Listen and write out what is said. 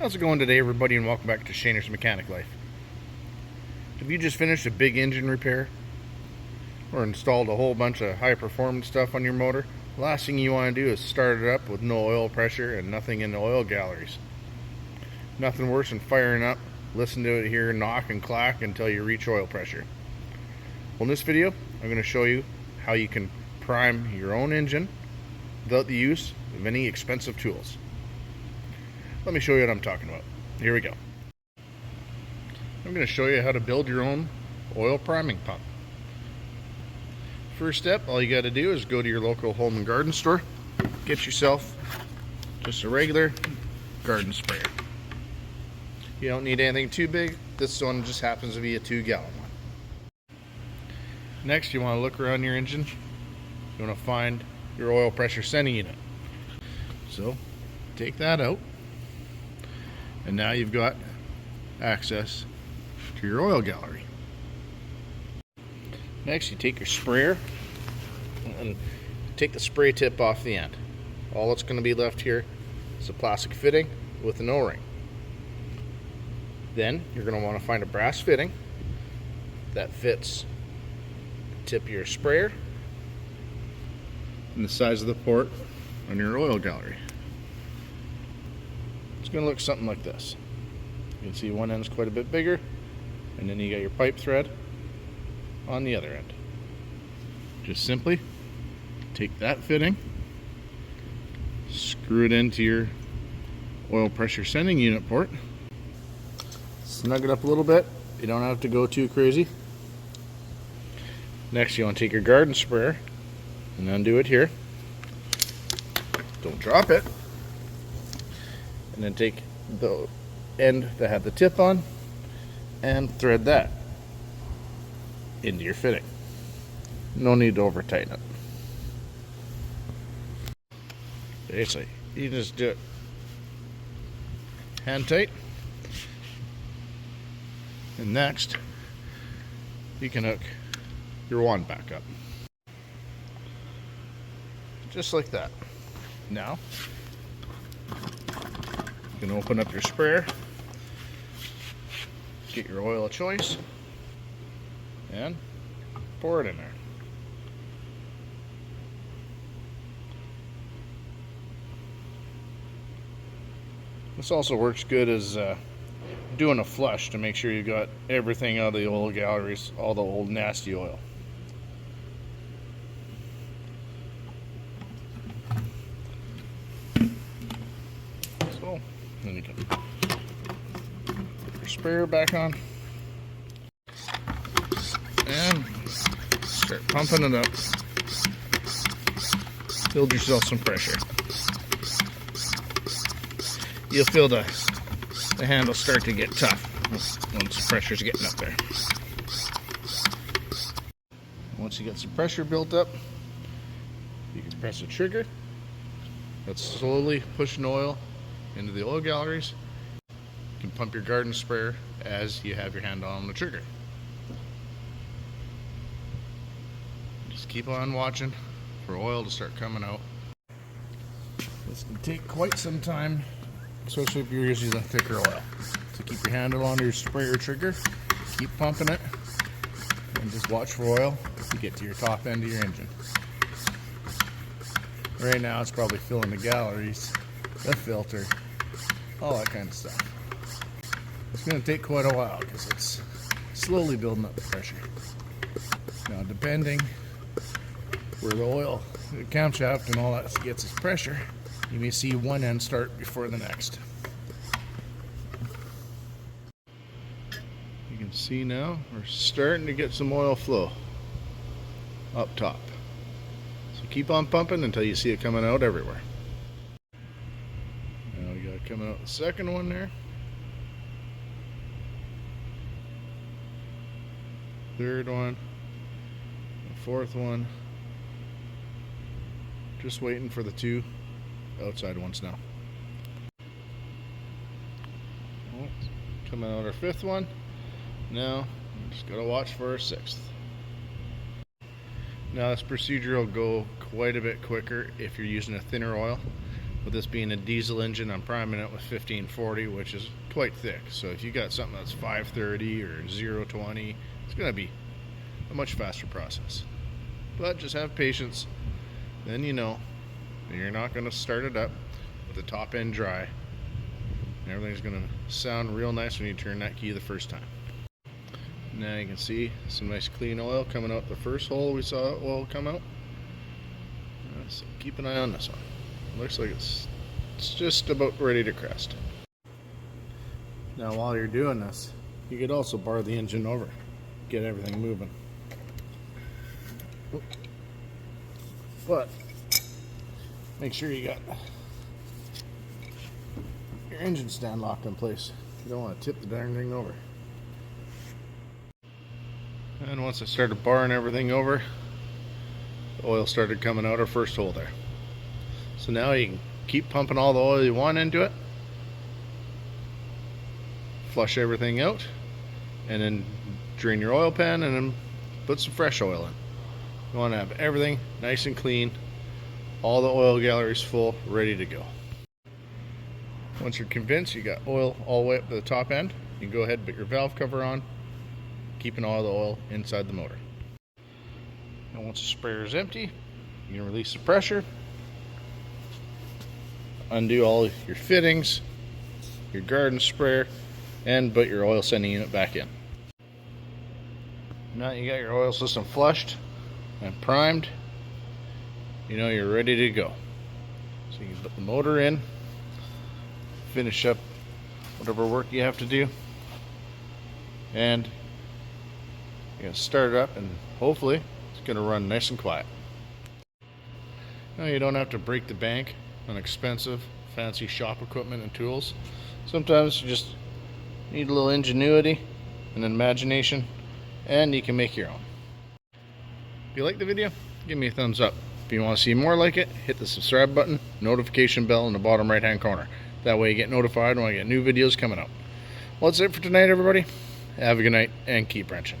How's it going today, everybody, and welcome back to Shaner's Mechanic Life. Have you just finished a big engine repair or installed a whole bunch of high performance stuff on your motor? The last thing you want to do is start it up with no oil pressure and nothing in the oil galleries. Nothing worse than firing up, listen to it here knock and clack until you reach oil pressure. Well, in this video I'm going to show you how you can prime your own engine without the use of any expensive tools. Let me show you what I'm talking about. Here we go. I'm going to show you how to build your own oil priming pump. First step, all you got to do is go to your local home and garden store, get yourself just a regular garden sprayer. You don't need anything too big. This one just happens to be a 2-gallon one. Next, you want to look around your engine. You want to find your oil pressure sending unit. So take that out. And now you've got access to your oil gallery. Next, you take your sprayer and take the spray tip off the end. All that's going to be left here is a plastic fitting with an O-ring. Then you're going to want to find a brass fitting that fits the tip of your sprayer and the size of the port on your oil gallery. It's going to look something like this. You can see one end's quite a bit bigger, and then you got your pipe thread on the other end. Just simply take that fitting, screw it into your oil pressure sending unit port, snug it up a little bit. You don't have to go too crazy. Next, you want to take your garden sprayer and undo it here. Don't drop it. And then take the end that had the tip on and thread that into your fitting. No need to over tighten it. Basically, you just do it hand tight. And next, you can hook your wand back up. Just like that. Now, you can open up your sprayer, get your oil of choice, and pour it in there. This also works good as doing a flush to make sure you got everything out of the oil galleries, all the old nasty oil. So then you can put your sprayer back on and start pumping it up. Build yourself some pressure. You'll feel the handle start to get tough once the pressure's getting up there. Once you get some pressure built up, you can press the trigger. That's slowly pushing oil into the oil galleries. You can pump your garden sprayer as you have your hand on the trigger. Just keep on watching for oil to start coming out. This can take quite some time, especially if you're using a thicker oil. So keep your handle on your sprayer trigger, keep pumping it, and just watch for oil to get to your top end of your engine. Right now it's probably filling the galleries, the filter, all that kind of stuff. It's going to take quite a while because it's slowly building up the pressure. Now, depending where the oil, the camshaft and all that gets its pressure, you may see one end start before the next. You can see now we're starting to get some oil flow up top. So keep on pumping until you see it coming out everywhere. Now we got it coming out the second one there. Third one. The fourth one. Just waiting for the two outside ones now. Oh, coming out our fifth one. Now, just gotta watch for our sixth. Now this procedure will go quite a bit quicker if you're using a thinner oil. With this being a diesel engine, I'm priming it with 1540, which is quite thick. So if you got something that's 530 or 020, it's going to be a much faster process. But just have patience. Then you know that you're not going to start it up with the top end dry. And everything's going to sound real nice when you turn that key the first time. Now you can see some nice clean oil coming out the first hole we saw oil come out. So keep an eye on this one. Looks like it's just about ready to crest. Now while you're doing this, you could also bar the engine over, get everything moving. But make sure you got your engine stand locked in place. You don't want to tip the darn thing over. And once I started barring everything over, the oil started coming out our first hole there. So now you can keep pumping all the oil you want into it, flush everything out, and then drain your oil pan and then put some fresh oil in. You want to have everything nice and clean, all the oil galleries full, ready to go. Once you're convinced you got oil all the way up to the top end, you can go ahead and put your valve cover on, keeping all the oil inside the motor. And once the sprayer is empty, you can release the pressure, undo all your fittings, your garden sprayer, and put your oil sending unit back in. Now you got your oil system flushed and primed, you know you're ready to go. So you can put the motor in, finish up whatever work you have to do, and you're going to start it up, and hopefully it's going to run nice and quiet. Now you don't have to break the bank on expensive, fancy shop equipment and tools. Sometimes you just need a little ingenuity and imagination, and you can make your own. If you like the video, give me a thumbs up. If you want to see more like it, hit the subscribe button, notification bell in the bottom right hand corner. That way you get notified when I get new videos coming out. Well, that's it for tonight, everybody. Have a good night and keep wrenching.